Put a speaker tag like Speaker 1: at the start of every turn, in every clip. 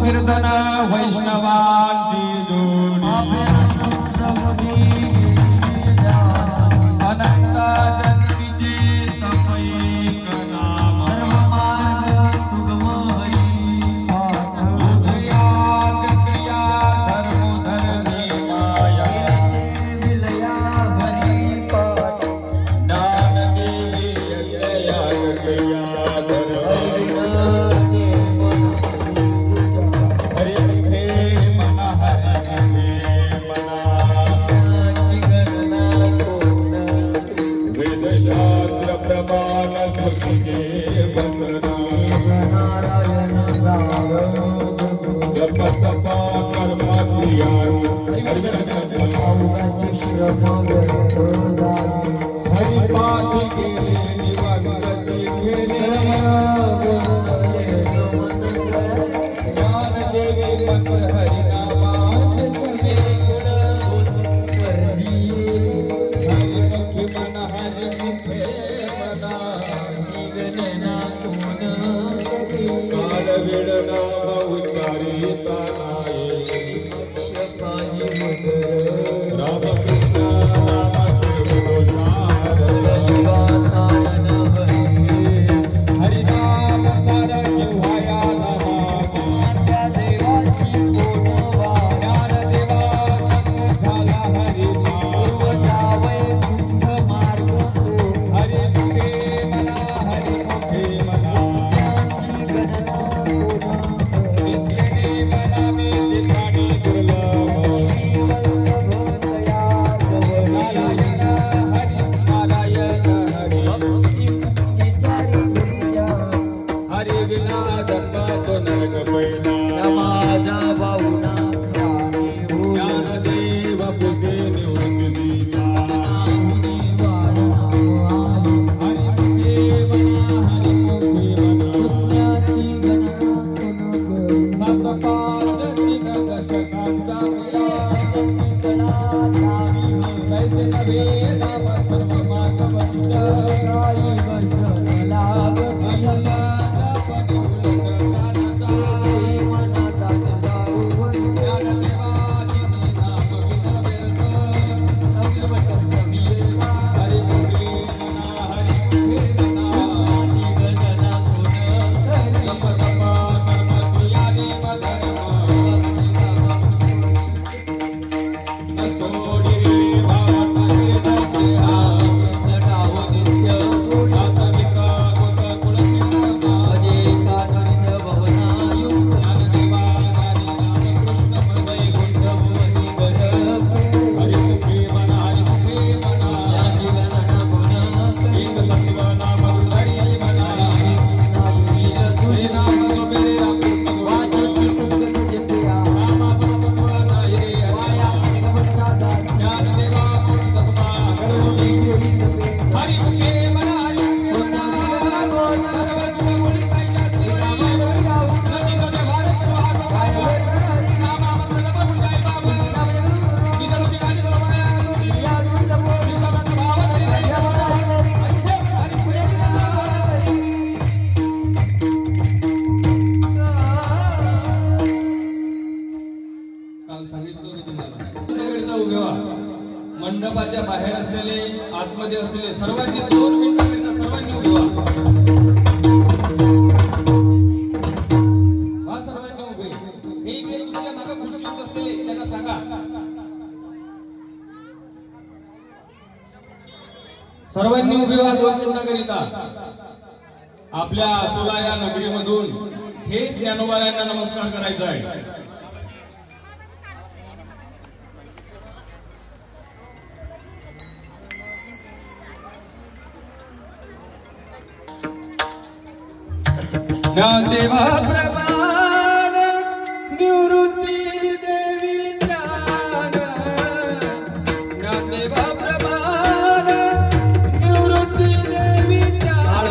Speaker 1: कीर्तन वैष्णवांची जोडी अनंत जन्मीचे तपैक नाम उदयात क्रिया धर्मोधर्मी माया ज्ञानदेवी यज्ञयाग क्रिया मंडपाच्या बाहेर असलेले आतमध्ये असलेले सर्वांनी 2 मिनिटांकरिता सर्वांनी उभे व्हा. सर्वांनी उभे. हे इकडे तुमच्या मागे खुर्चीवर बसलेले त्यांना सांगा सर्वांनी उभे व्हा 2 मिनिटांकरिता. आपल्या सोला या नगरीमधून थेट ज्ञानोबारायांना नमस्कार करायचा आहे. ज्ञानदेवा प्रमाण निवृत्ती देवी ज्ञान. ज्ञानदेवा प्रमाण निवृत्ती देवी ज्ञान.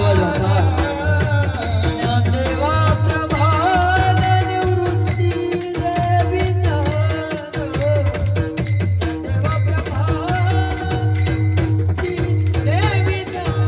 Speaker 1: ज्ञानदेवा प्रमाण निवृत्ती देवी ज्ञान. ज्ञानदेवा प्रमाण देवी ज्ञान.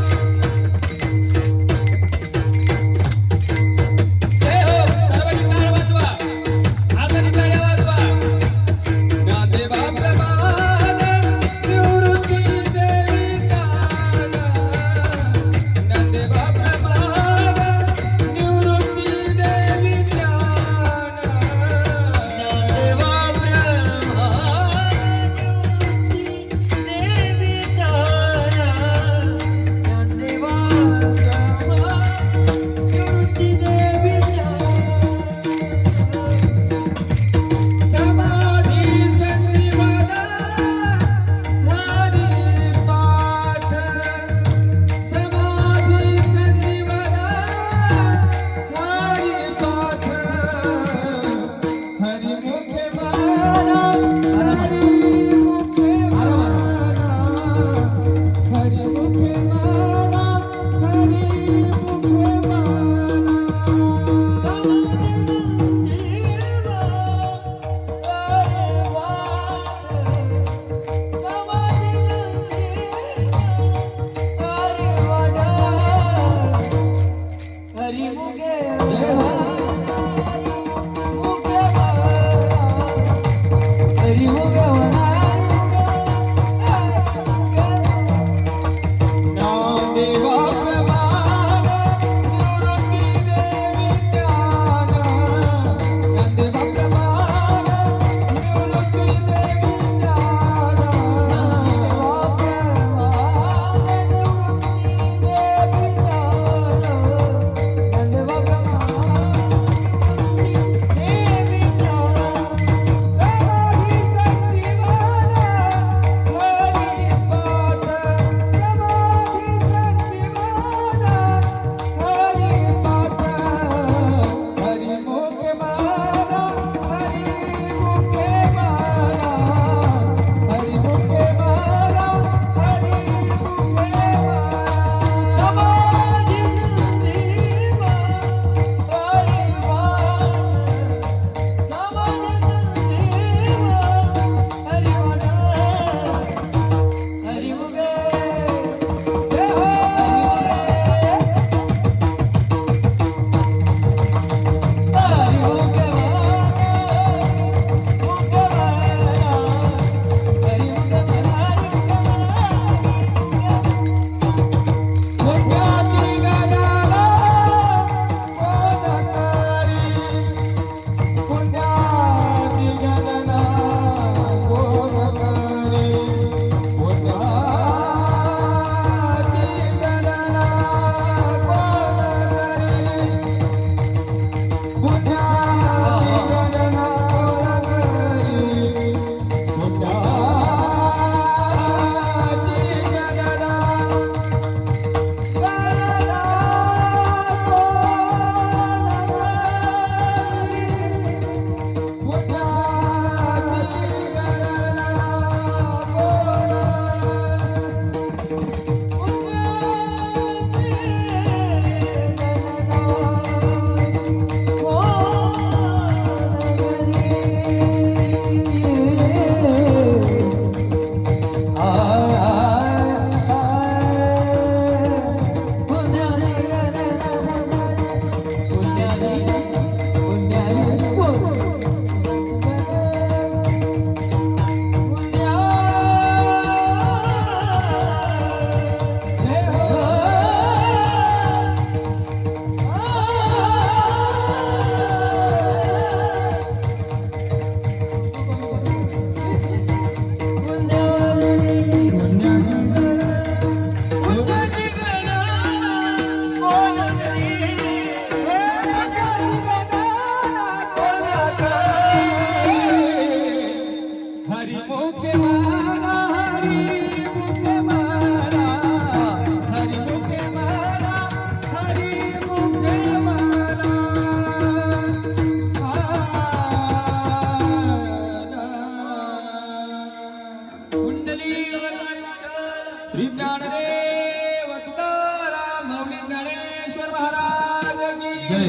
Speaker 2: जय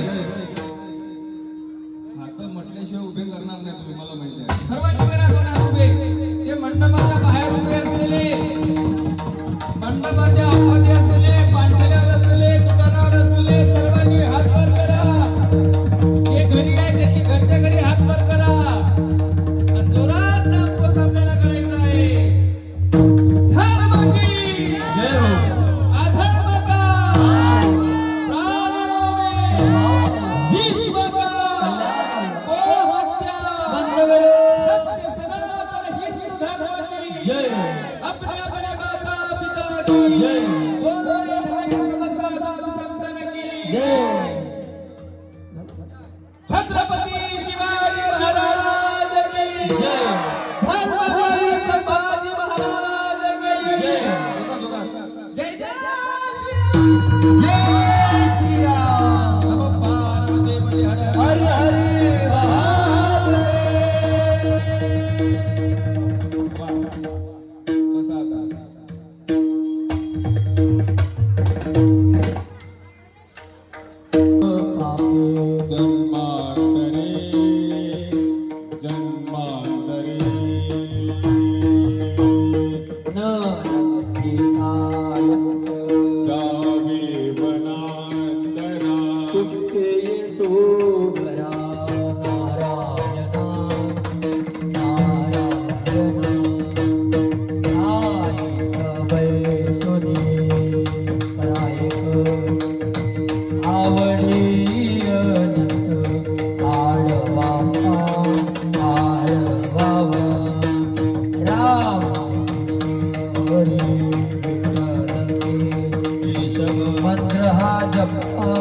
Speaker 1: हात म्हटल्याशिवाय उभे करणार नाही तुम्ही, मला माहिती आहे. सर्वांनी करा दोन हात उभे. ते मंडपाच्या बाहेर उभे असलेले, मंडपाच्या आतमध्ये असलेले, पांढऱ्यावर असलेले, दुकानावर असलेले सर्वांनी हात वर करा. जे घरी आहे त्यांनी घरच्या घरी हात वर करा आणि जोरात नामघोष आपल्याला करायचा आहे. धर्म की
Speaker 2: जय हो
Speaker 1: अधर्म का प्राणियों में विश्व का गोहत्या
Speaker 2: बंद करो.
Speaker 1: सत्य सनातन हिंदू धर्म की
Speaker 2: जय
Speaker 1: अपने अपने माता पिता की
Speaker 2: जय
Speaker 1: बोलो रे भाई सब साधु संतन की
Speaker 2: जय
Speaker 1: छत्रपति शिवाजी महाराज की
Speaker 2: जय
Speaker 1: धर्मवीर संभाजी महाराज की
Speaker 2: जय.
Speaker 1: जय जय श्रीराम.
Speaker 2: जय श्रीराम.
Speaker 1: नमः पार्वती हर
Speaker 2: हर हर महादेव.
Speaker 1: कसा आता जन्मांतरे जन्मांतरे जावे वनांतरा
Speaker 2: मंत्र हा जपा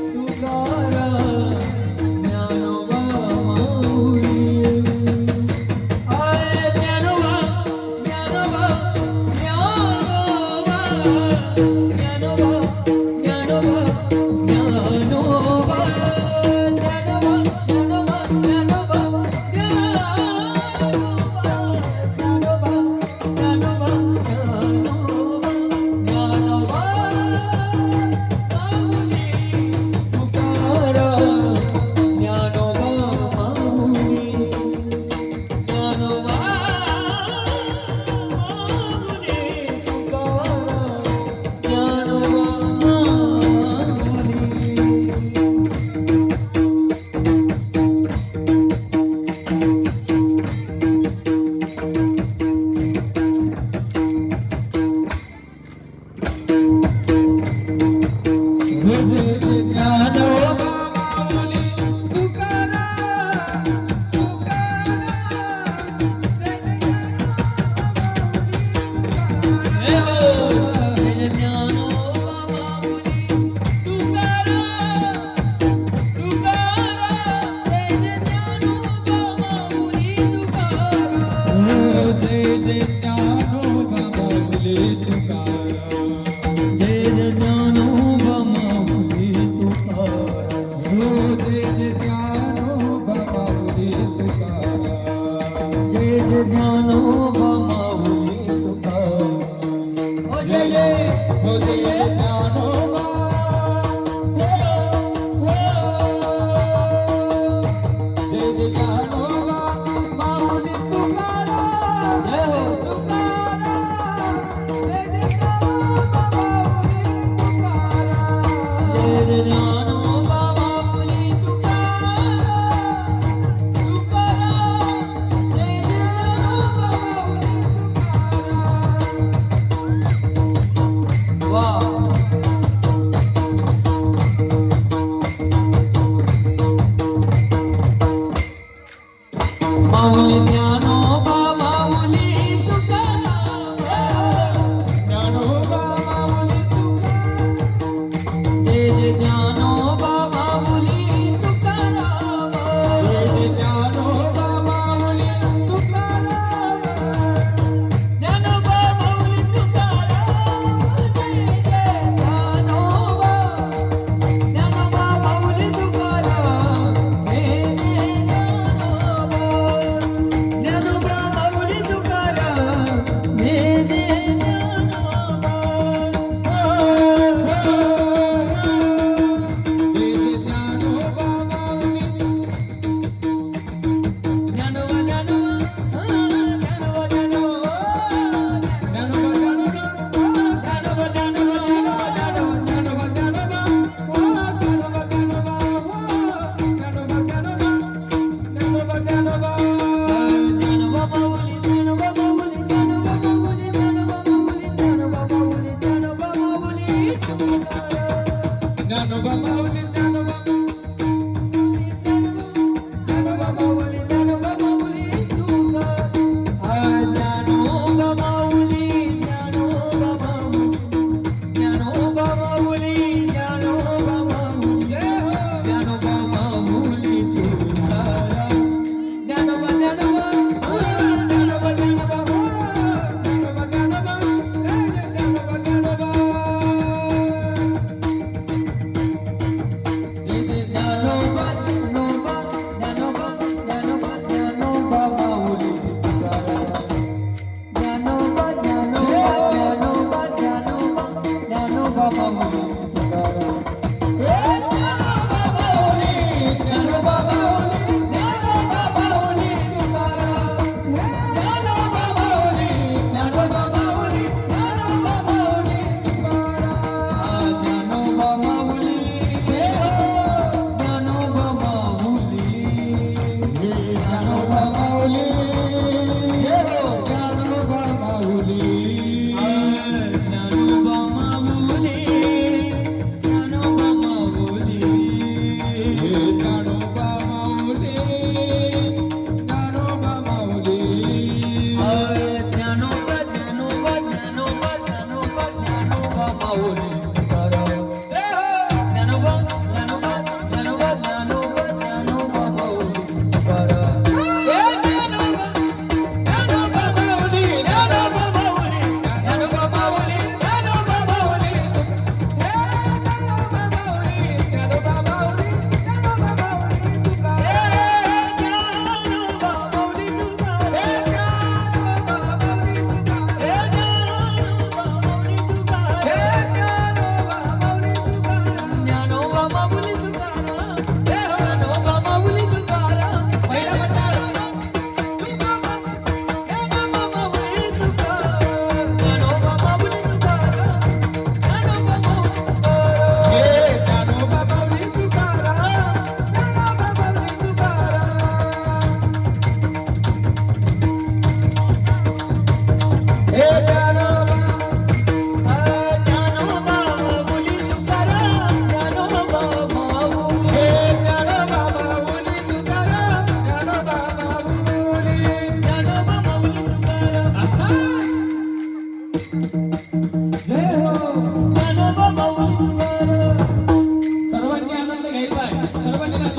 Speaker 2: तुकाराम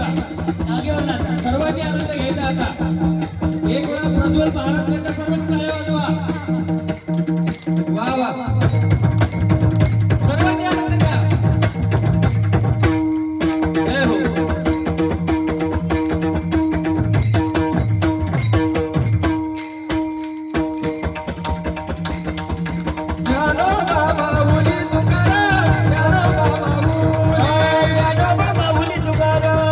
Speaker 1: आता
Speaker 2: जागेवर नाचा.
Speaker 1: सर्वांनी आनंद घ्यायचा आता एक वेळा प्रज्वल महाराज त्यांच्या सर्वांनी टाळ्या वाजवा वा वा सर्वांनी आनंद घ्या जय हो ज्ञानोबा माऊली तुकाराम ज्ञानोबा माऊली
Speaker 2: ज्ञानोबा माऊली तुकाराम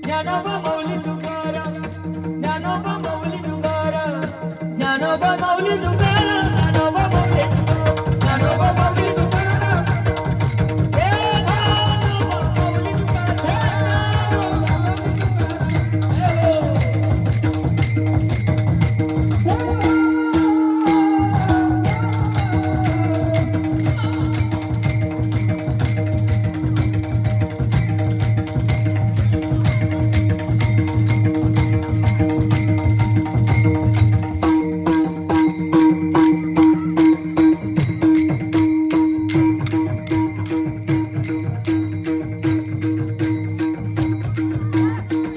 Speaker 2: ज्ञानोबा माऊली तुकाराम ज्ञानोबा माऊली तुकाराम ज्ञानोबा माऊली तुकाराम
Speaker 1: ज्ञानोबा माऊली तुकाराम
Speaker 2: हे ज्ञानोबा माऊली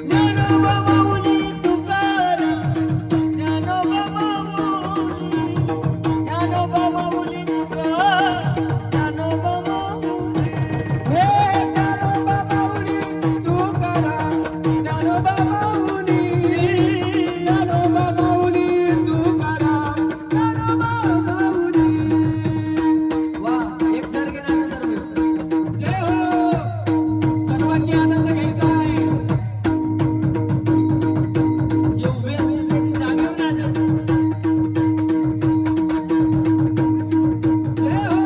Speaker 2: ज्ञानोबा माऊली तुकाराम ज्ञानोबा माऊली ज्ञानोबा माऊली तुकाराम ज्ञानोबा माऊली
Speaker 1: हे ज्ञानोबा माऊली तुकाराम ज्ञानोबा माऊली ज्ञानोबा माऊली तुकाराम ज्ञानोबा माऊली
Speaker 2: वा एकसारखे नाचा सर्व.
Speaker 1: जय हो सर्वांनी आनंद घ्यायचा आहे
Speaker 2: जे उभे असतील ते जागेवर नाचा.
Speaker 1: जय हो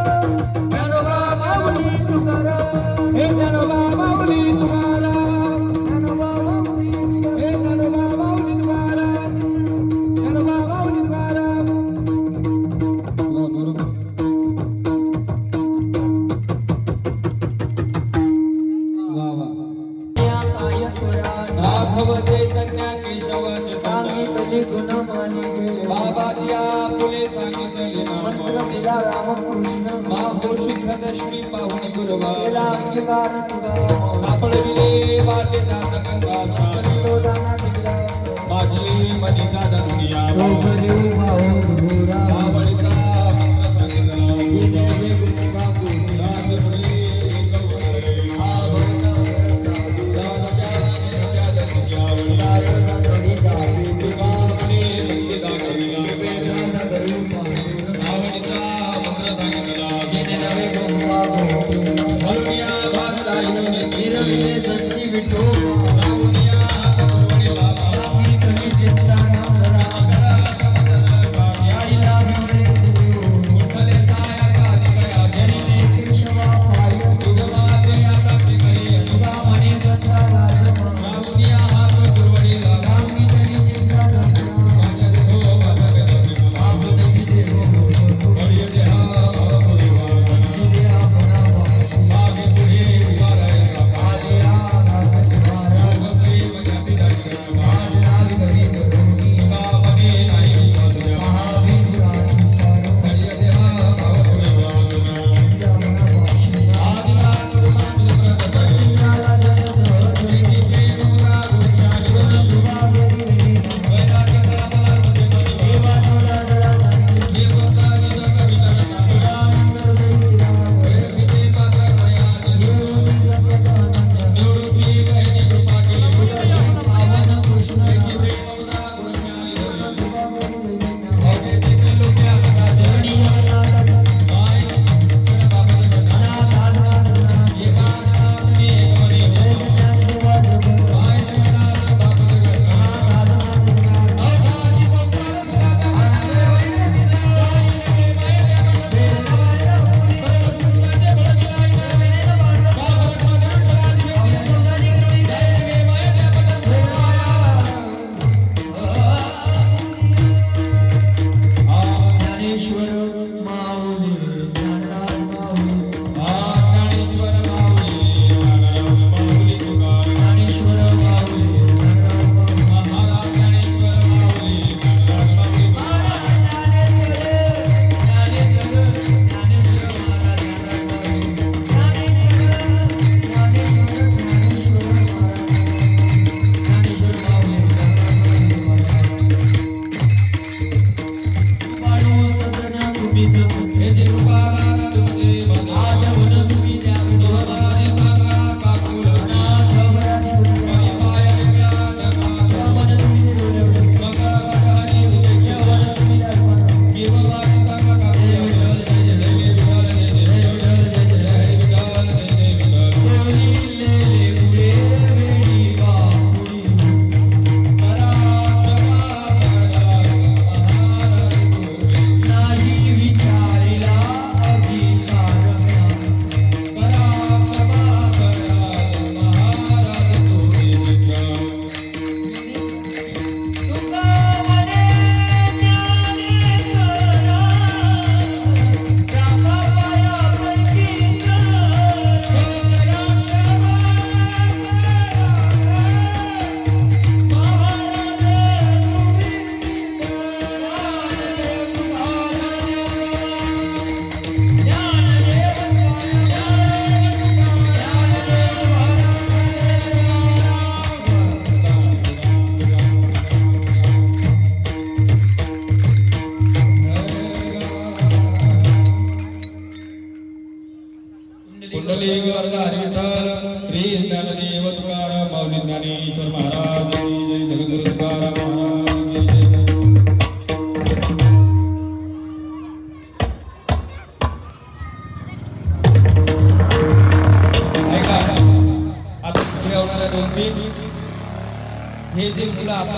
Speaker 1: ज्ञानोबा माऊली तुकाराम हे ज्ञानोबा माऊली तुकाराम हे ज्ञानोबा माऊली तुकाराम ज्ञानोबा माऊली तुकाराम वा वा राघव चैतन्य केशवाचे बाबाजिया फुले सांगितले नाम माहोशी सदश्री पाहुणे गुरुवा सापडविले वाटेचा गंगा माझी मनीचा धनुया आवडीचा
Speaker 2: विठो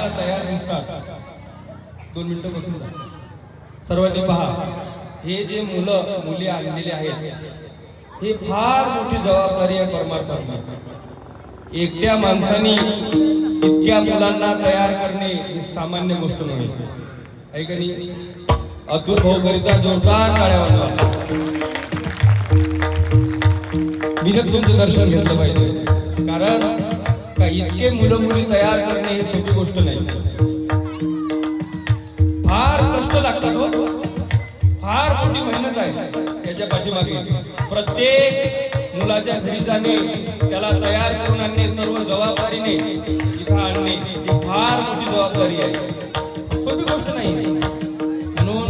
Speaker 1: आम्हाला तयार दिसतात. 2 मिनिटं बसून जा. सर्वांनी पहा, हे जे मुलं मुली आणलेले आहेत, हे फार मोठी जबाबदारी आहे परमार्थाची. एकट्या माणसाने इतक्या मुलांना तयार करणे ही सामान्य गोष्ट नाही. आहे का नाही? अतुल भाऊ करिता जोरदार टाळ्या वाजवा. मी तुमचं दर्शन घेतलं पाहिजे, कारण का इतके मुलं मुली तयार करणे ही सोपी गोष्ट नाही. फार कष्ट लागतात हो, फार मोठी मेहनत आहे त्याच्या पाठीमागे. प्रत्येक मुलाच्या घरी जाणे, त्याला तयार करून आणणे, सर्व जबाबदारीने इथं आणणे ही फार मोठी जबाबदारी आहे, सोपी गोष्ट नाही. म्हणून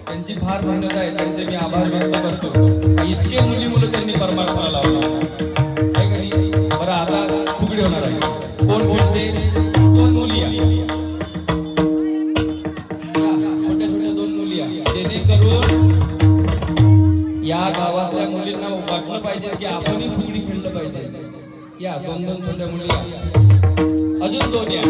Speaker 1: त्यांची फार मेहनत आहे, त्यांचे मी आभार व्यक्त करतो. इतके मुलं त्यांनी परमार्थाला लावला आहे का नाही? बरं, आता फुगडी होणार आहे. कोण बोलते? 2 मुली आहे, छोट्या छोट्या 2 मुली आहे, जेणेकरून या गावातल्या मुलींना वाटलं पाहिजे की आपणही फुगडी खेळलं पाहिजे. या 2 छोट्या मुली आहे, अजून 2 या.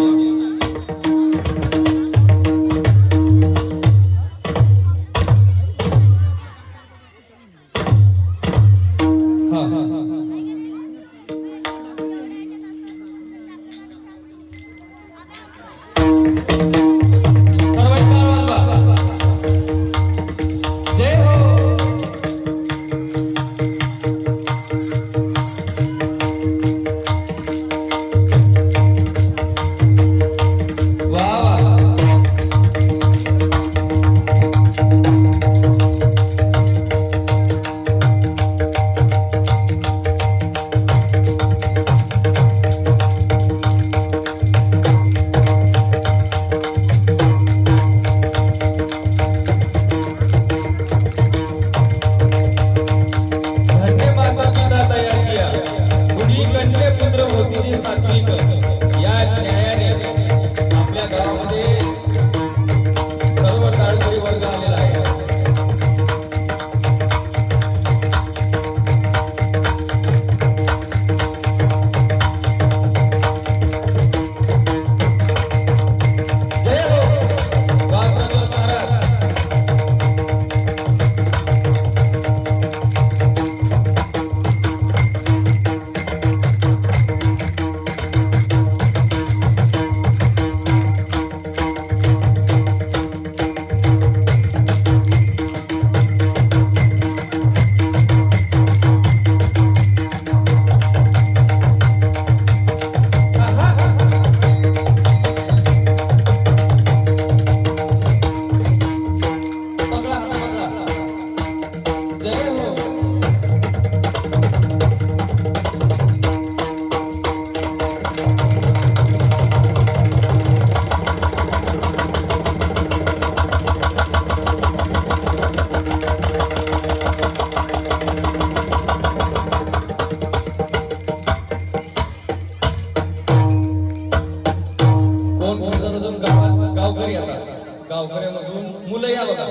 Speaker 1: गावकऱ्यामधून मुलं या बघा.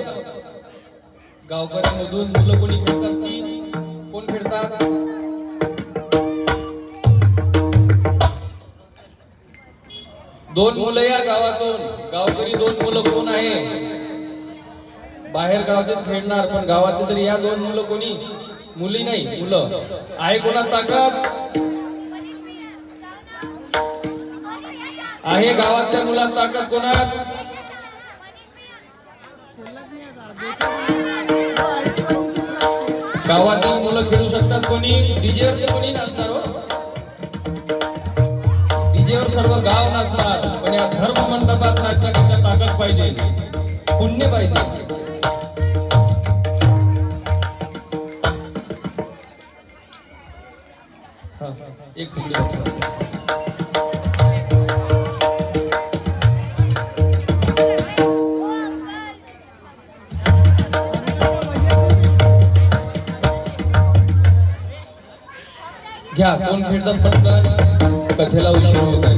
Speaker 1: गावकऱ्यामधून मुलं कोणी खेळतात की कोण खेळतात? दोन मुलं या गावातून. गावकरी 2 मुलं कोण आहे? बाहेर गावचे खेळणार, पण गावातले तरी या 2 मुलं कोणी? मुली नाही, मुलं आहे. कोणात ताकद आहे? गावातल्या मुलात ताकद कोणात? गावातील मुलं खेळू शकतात. कोणी? डीजेवर कोणी नाचणार हो? डीजेवर सर्व गाव नाचणार, पण या धर्म मंडपात नाचण्याकरता ताकद पाहिजे, पुण्य पाहिजे. एक घ्या. कोण खेळतात पटकन? कथेला उशीर होत आहे.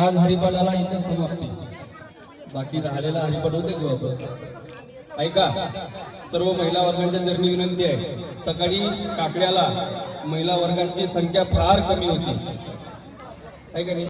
Speaker 1: आज हरिपाठाला इथं समाप्ती. बाकी राहिलेला हरिपाठ होते घेऊ आपण. ऐका, सर्व महिला वर्गांच्या चरणी विनंती आहे. सकाळी काकड्याला महिला वर्गांची संख्या फार कमी होती. ऐका नाही.